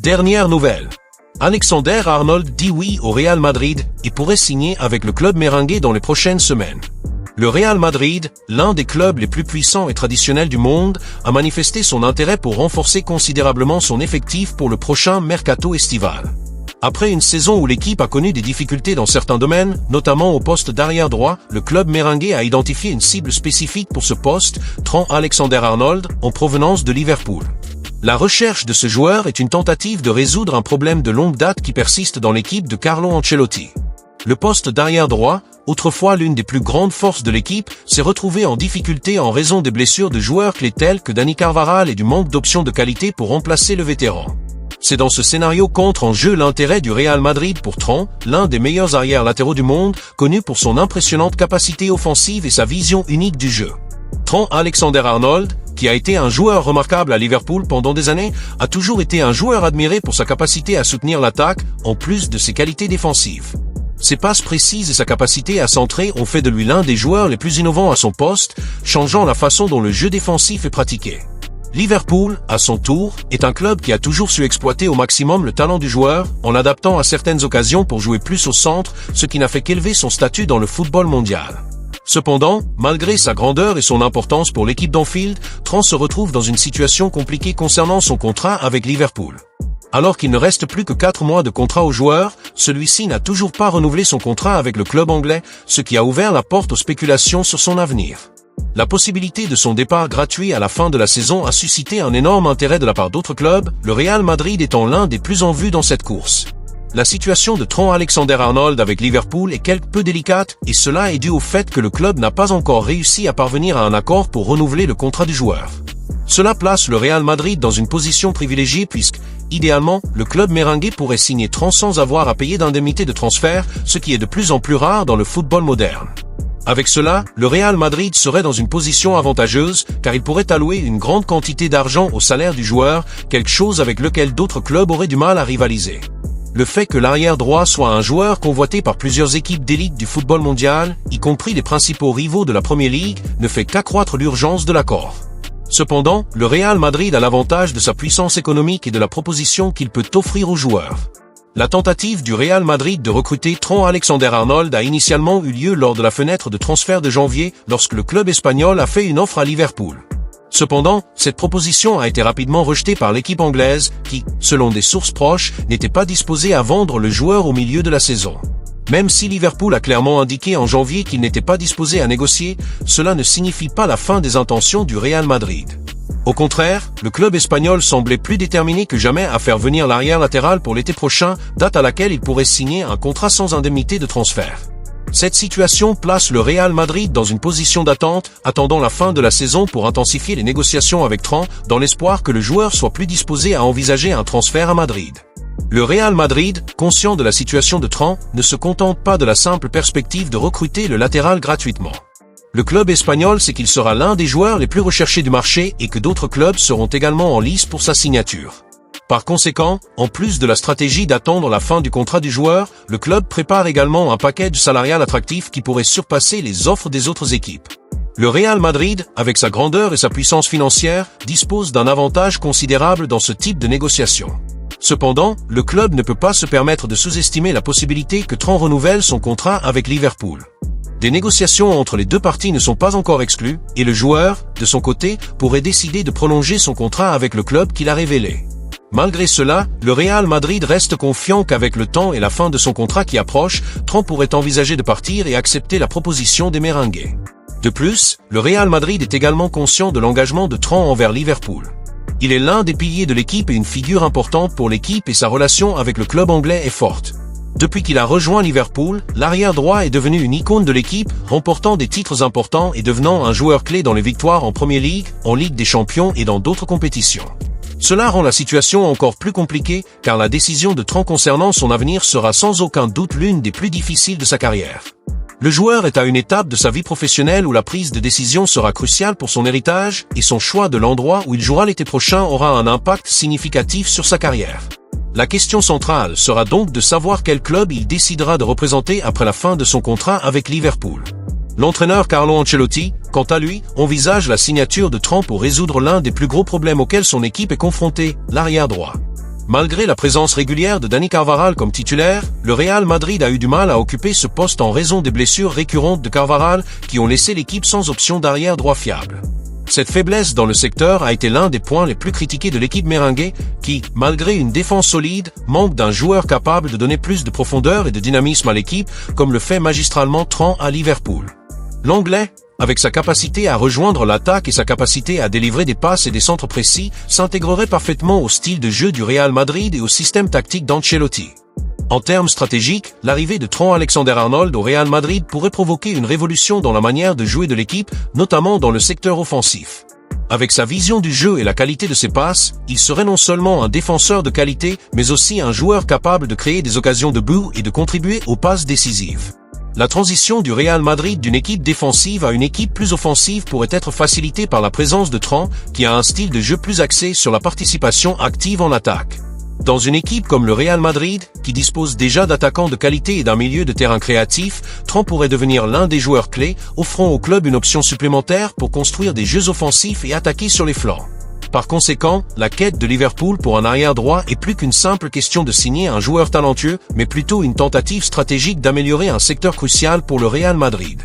Dernière nouvelle. Alexander-Arnold dit oui au Real Madrid et pourrait signer avec le club merengue dans les prochaines semaines. Le Real Madrid, l'un des clubs les plus puissants et traditionnels du monde, a manifesté son intérêt pour renforcer considérablement son effectif pour le prochain mercato estival. Après une saison où l'équipe a connu des difficultés dans certains domaines, notamment au poste d'arrière droit, le club merengue a identifié une cible spécifique pour ce poste, Trent Alexander-Arnold, en provenance de Liverpool. La recherche de ce joueur est une tentative de résoudre un problème de longue date qui persiste dans l'équipe de Carlo Ancelotti. Le poste d'arrière droit, autrefois l'une des plus grandes forces de l'équipe, s'est retrouvé en difficulté en raison des blessures de joueurs clés tels que Dani Carvajal et du manque d'options de qualité pour remplacer le vétéran. C'est dans ce scénario qu'entre en jeu l'intérêt du Real Madrid pour Trent, l'un des meilleurs arrières latéraux du monde, connu pour son impressionnante capacité offensive et sa vision unique du jeu. Trent Alexander-Arnold, qui a été un joueur remarquable à Liverpool pendant des années, a toujours été un joueur admiré pour sa capacité à soutenir l'attaque, en plus de ses qualités défensives. Ses passes précises et sa capacité à centrer ont fait de lui l'un des joueurs les plus innovants à son poste, changeant la façon dont le jeu défensif est pratiqué. Liverpool, à son tour, est un club qui a toujours su exploiter au maximum le talent du joueur, en l'adaptant à certaines occasions pour jouer plus au centre, ce qui n'a fait qu'élever son statut dans le football mondial. Cependant, malgré sa grandeur et son importance pour l'équipe d'Anfield, Trent se retrouve dans une situation compliquée concernant son contrat avec Liverpool. Alors qu'il ne reste plus que 4 mois de contrat au joueur, celui-ci n'a toujours pas renouvelé son contrat avec le club anglais, ce qui a ouvert la porte aux spéculations sur son avenir. La possibilité de son départ gratuit à la fin de la saison a suscité un énorme intérêt de la part d'autres clubs, le Real Madrid étant l'un des plus en vue dans cette course. La situation de Trent Alexander-Arnold avec Liverpool est quelque peu délicate, et cela est dû au fait que le club n'a pas encore réussi à parvenir à un accord pour renouveler le contrat du joueur. Cela place le Real Madrid dans une position privilégiée puisque, idéalement, le club merengue pourrait signer Trent sans avoir à payer d'indemnité de transfert, ce qui est de plus en plus rare dans le football moderne. Avec cela, le Real Madrid serait dans une position avantageuse, car il pourrait allouer une grande quantité d'argent au salaire du joueur, quelque chose avec lequel d'autres clubs auraient du mal à rivaliser. Le fait que l'arrière droit soit un joueur convoité par plusieurs équipes d'élite du football mondial, y compris les principaux rivaux de la Premier League, ne fait qu'accroître l'urgence de l'accord. Cependant, le Real Madrid a l'avantage de sa puissance économique et de la proposition qu'il peut offrir aux joueurs. La tentative du Real Madrid de recruter Trent Alexander-Arnold a initialement eu lieu lors de la fenêtre de transfert de janvier, lorsque le club espagnol a fait une offre à Liverpool. Cependant, cette proposition a été rapidement rejetée par l'équipe anglaise, qui, selon des sources proches, n'était pas disposée à vendre le joueur au milieu de la saison. Même si Liverpool a clairement indiqué en janvier qu'il n'était pas disposé à négocier, cela ne signifie pas la fin des intentions du Real Madrid. Au contraire, le club espagnol semblait plus déterminé que jamais à faire venir l'arrière latéral pour l'été prochain, date à laquelle il pourrait signer un contrat sans indemnité de transfert. Cette situation place le Real Madrid dans une position d'attente, attendant la fin de la saison pour intensifier les négociations avec Trent, dans l'espoir que le joueur soit plus disposé à envisager un transfert à Madrid. Le Real Madrid, conscient de la situation de Trent, ne se contente pas de la simple perspective de recruter le latéral gratuitement. Le club espagnol sait qu'il sera l'un des joueurs les plus recherchés du marché et que d'autres clubs seront également en lice pour sa signature. Par conséquent, en plus de la stratégie d'attendre la fin du contrat du joueur, le club prépare également un package salarial attractif qui pourrait surpasser les offres des autres équipes. Le Real Madrid, avec sa grandeur et sa puissance financière, dispose d'un avantage considérable dans ce type de négociation. Cependant, le club ne peut pas se permettre de sous-estimer la possibilité que Trent renouvelle son contrat avec Liverpool. Des négociations entre les deux parties ne sont pas encore exclues, et le joueur, de son côté, pourrait décider de prolonger son contrat avec le club qu'il a révélé. Malgré cela, le Real Madrid reste confiant qu'avec le temps et la fin de son contrat qui approche, Trent pourrait envisager de partir et accepter la proposition des merengues. De plus, le Real Madrid est également conscient de l'engagement de Trent envers Liverpool. Il est l'un des piliers de l'équipe et une figure importante pour l'équipe et sa relation avec le club anglais est forte. Depuis qu'il a rejoint Liverpool, l'arrière droit est devenu une icône de l'équipe, remportant des titres importants et devenant un joueur clé dans les victoires en Premier League, en Ligue des Champions et dans d'autres compétitions. Cela rend la situation encore plus compliquée, car la décision de Trent concernant son avenir sera sans aucun doute l'une des plus difficiles de sa carrière. Le joueur est à une étape de sa vie professionnelle où la prise de décision sera cruciale pour son héritage, et son choix de l'endroit où il jouera l'été prochain aura un impact significatif sur sa carrière. La question centrale sera donc de savoir quel club il décidera de représenter après la fin de son contrat avec Liverpool. L'entraîneur Carlo Ancelotti, quant à lui, envisage la signature de Trent pour résoudre l'un des plus gros problèmes auxquels son équipe est confrontée, l'arrière droit. Malgré la présence régulière de Dani Carvajal comme titulaire, le Real Madrid a eu du mal à occuper ce poste en raison des blessures récurrentes de Carvajal qui ont laissé l'équipe sans option d'arrière droit fiable. Cette faiblesse dans le secteur a été l'un des points les plus critiqués de l'équipe merengue qui, malgré une défense solide, manque d'un joueur capable de donner plus de profondeur et de dynamisme à l'équipe comme le fait magistralement Trent à Liverpool. L'Anglais, avec sa capacité à rejoindre l'attaque et sa capacité à délivrer des passes et des centres précis, s'intégrerait parfaitement au style de jeu du Real Madrid et au système tactique d'Ancelotti. En termes stratégiques, l'arrivée de Trent Alexander-Arnold au Real Madrid pourrait provoquer une révolution dans la manière de jouer de l'équipe, notamment dans le secteur offensif. Avec sa vision du jeu et la qualité de ses passes, il serait non seulement un défenseur de qualité, mais aussi un joueur capable de créer des occasions de but et de contribuer aux passes décisives. La transition du Real Madrid d'une équipe défensive à une équipe plus offensive pourrait être facilitée par la présence de Trent, qui a un style de jeu plus axé sur la participation active en attaque. Dans une équipe comme le Real Madrid, qui dispose déjà d'attaquants de qualité et d'un milieu de terrain créatif, Trent pourrait devenir l'un des joueurs clés, offrant au club une option supplémentaire pour construire des jeux offensifs et attaquer sur les flancs. Par conséquent, la quête de Liverpool pour un arrière droit est plus qu'une simple question de signer un joueur talentueux, mais plutôt une tentative stratégique d'améliorer un secteur crucial pour le Real Madrid.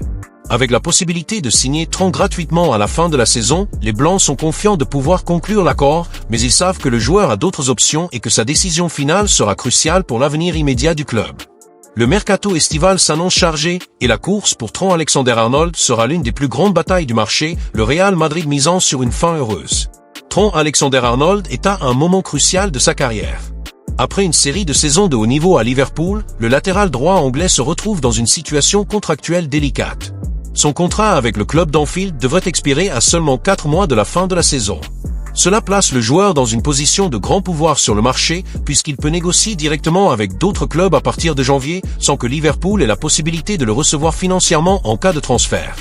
Avec la possibilité de signer Trent gratuitement à la fin de la saison, les Blancs sont confiants de pouvoir conclure l'accord, mais ils savent que le joueur a d'autres options et que sa décision finale sera cruciale pour l'avenir immédiat du club. Le mercato estival s'annonce chargé, et la course pour Trent Alexander-Arnold sera l'une des plus grandes batailles du marché, le Real Madrid misant sur une fin heureuse. Trent Alexander-Arnold est à un moment crucial de sa carrière. Après une série de saisons de haut niveau à Liverpool, le latéral droit anglais se retrouve dans une situation contractuelle délicate. Son contrat avec le club d'Anfield devrait expirer à seulement 4 mois de la fin de la saison. Cela place le joueur dans une position de grand pouvoir sur le marché puisqu'il peut négocier directement avec d'autres clubs à partir de janvier sans que Liverpool ait la possibilité de le recevoir financièrement en cas de transfert.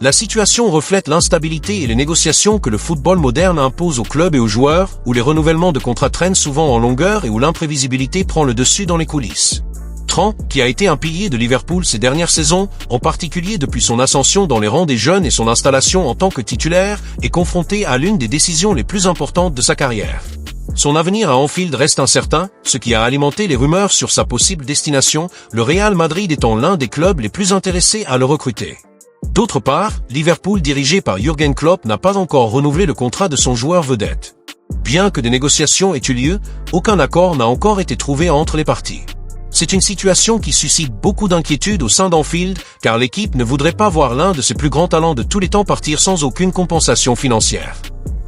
La situation reflète l'instabilité et les négociations que le football moderne impose aux clubs et aux joueurs, où les renouvellements de contrats traînent souvent en longueur et où l'imprévisibilité prend le dessus dans les coulisses. Trent, qui a été un pilier de Liverpool ces dernières saisons, en particulier depuis son ascension dans les rangs des jeunes et son installation en tant que titulaire, est confronté à l'une des décisions les plus importantes de sa carrière. Son avenir à Anfield reste incertain, ce qui a alimenté les rumeurs sur sa possible destination, le Real Madrid étant l'un des clubs les plus intéressés à le recruter. D'autre part, Liverpool dirigé par Jürgen Klopp n'a pas encore renouvelé le contrat de son joueur vedette. Bien que des négociations aient eu lieu, aucun accord n'a encore été trouvé entre les parties. C'est une situation qui suscite beaucoup d'inquiétude au sein d'Anfield, car l'équipe ne voudrait pas voir l'un de ses plus grands talents de tous les temps partir sans aucune compensation financière.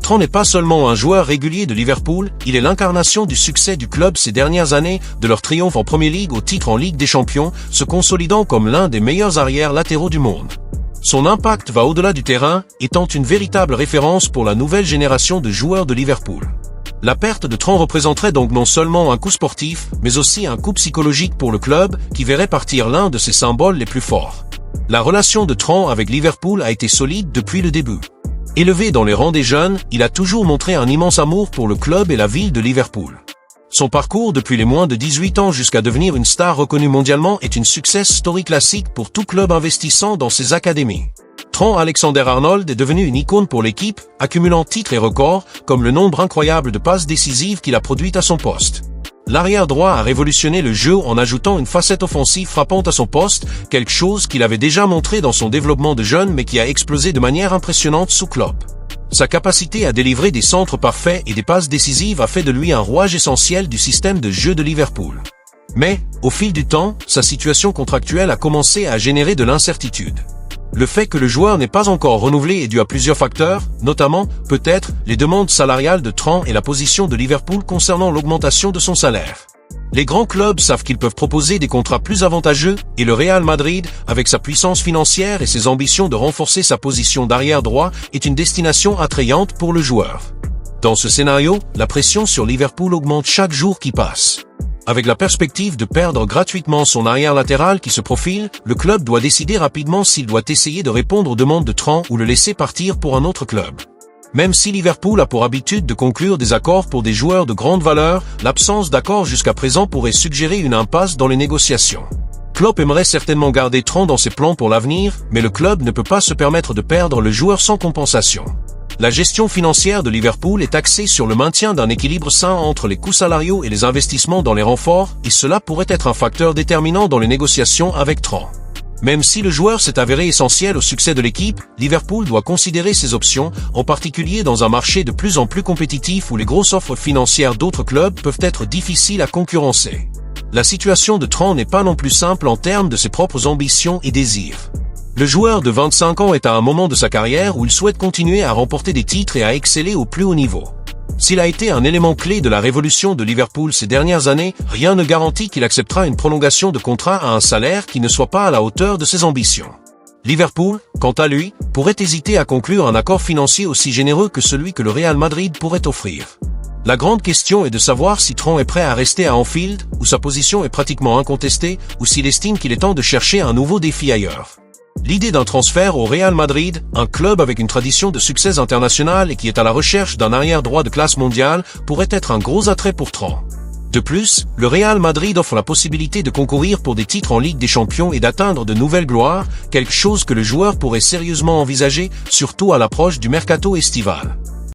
Trent n'est pas seulement un joueur régulier de Liverpool, il est l'incarnation du succès du club ces dernières années, de leur triomphe en Premier League au titre en Ligue des Champions, se consolidant comme l'un des meilleurs arrières latéraux du monde. Son impact va au-delà du terrain, étant une véritable référence pour la nouvelle génération de joueurs de Liverpool. La perte de Trent représenterait donc non seulement un coup sportif, mais aussi un coup psychologique pour le club, qui verrait partir l'un de ses symboles les plus forts. La relation de Trent avec Liverpool a été solide depuis le début. Élevé dans les rangs des jeunes, il a toujours montré un immense amour pour le club et la ville de Liverpool. Son parcours depuis les moins de 18 ans jusqu'à devenir une star reconnue mondialement est une success story classique pour tout club investissant dans ses académies. Trent Alexander-Arnold est devenu une icône pour l'équipe, accumulant titres et records, comme le nombre incroyable de passes décisives qu'il a produites à son poste. L'arrière droit a révolutionné le jeu en ajoutant une facette offensive frappante à son poste, quelque chose qu'il avait déjà montré dans son développement de jeune mais qui a explosé de manière impressionnante sous Klopp. Sa capacité à délivrer des centres parfaits et des passes décisives a fait de lui un rouage essentiel du système de jeu de Liverpool. Mais, au fil du temps, sa situation contractuelle a commencé à générer de l'incertitude. Le fait que le joueur n'est pas encore renouvelé est dû à plusieurs facteurs, notamment, peut-être, les demandes salariales de Trent et la position de Liverpool concernant l'augmentation de son salaire. Les grands clubs savent qu'ils peuvent proposer des contrats plus avantageux, et le Real Madrid, avec sa puissance financière et ses ambitions de renforcer sa position d'arrière droit, est une destination attrayante pour le joueur. Dans ce scénario, la pression sur Liverpool augmente chaque jour qui passe. Avec la perspective de perdre gratuitement son arrière latéral qui se profile, le club doit décider rapidement s'il doit essayer de répondre aux demandes de Trent ou le laisser partir pour un autre club. Même si Liverpool a pour habitude de conclure des accords pour des joueurs de grande valeur, l'absence d'accord jusqu'à présent pourrait suggérer une impasse dans les négociations. Klopp aimerait certainement garder Trent dans ses plans pour l'avenir, mais le club ne peut pas se permettre de perdre le joueur sans compensation. La gestion financière de Liverpool est axée sur le maintien d'un équilibre sain entre les coûts salariaux et les investissements dans les renforts, et cela pourrait être un facteur déterminant dans les négociations avec Tron. Même si le joueur s'est avéré essentiel au succès de l'équipe, Liverpool doit considérer ses options, en particulier dans un marché de plus en plus compétitif où les grosses offres financières d'autres clubs peuvent être difficiles à concurrencer. La situation de Tron n'est pas non plus simple en termes de ses propres ambitions et désirs. Le joueur de 25 ans est à un moment de sa carrière où il souhaite continuer à remporter des titres et à exceller au plus haut niveau. S'il a été un élément clé de la révolution de Liverpool ces dernières années, rien ne garantit qu'il acceptera une prolongation de contrat à un salaire qui ne soit pas à la hauteur de ses ambitions. Liverpool, quant à lui, pourrait hésiter à conclure un accord financier aussi généreux que celui que le Real Madrid pourrait offrir. La grande question est de savoir si Tron est prêt à rester à Anfield, où sa position est pratiquement incontestée, ou s'il estime qu'il est temps de chercher un nouveau défi ailleurs. L'idée d'un transfert au Real Madrid, un club avec une tradition de succès international et qui est à la recherche d'un arrière-droit de classe mondiale, pourrait être un gros attrait pour Tron. De plus, le Real Madrid offre la possibilité de concourir pour des titres en Ligue des Champions et d'atteindre de nouvelles gloires, quelque chose que le joueur pourrait sérieusement envisager, surtout à l'approche du mercato estival.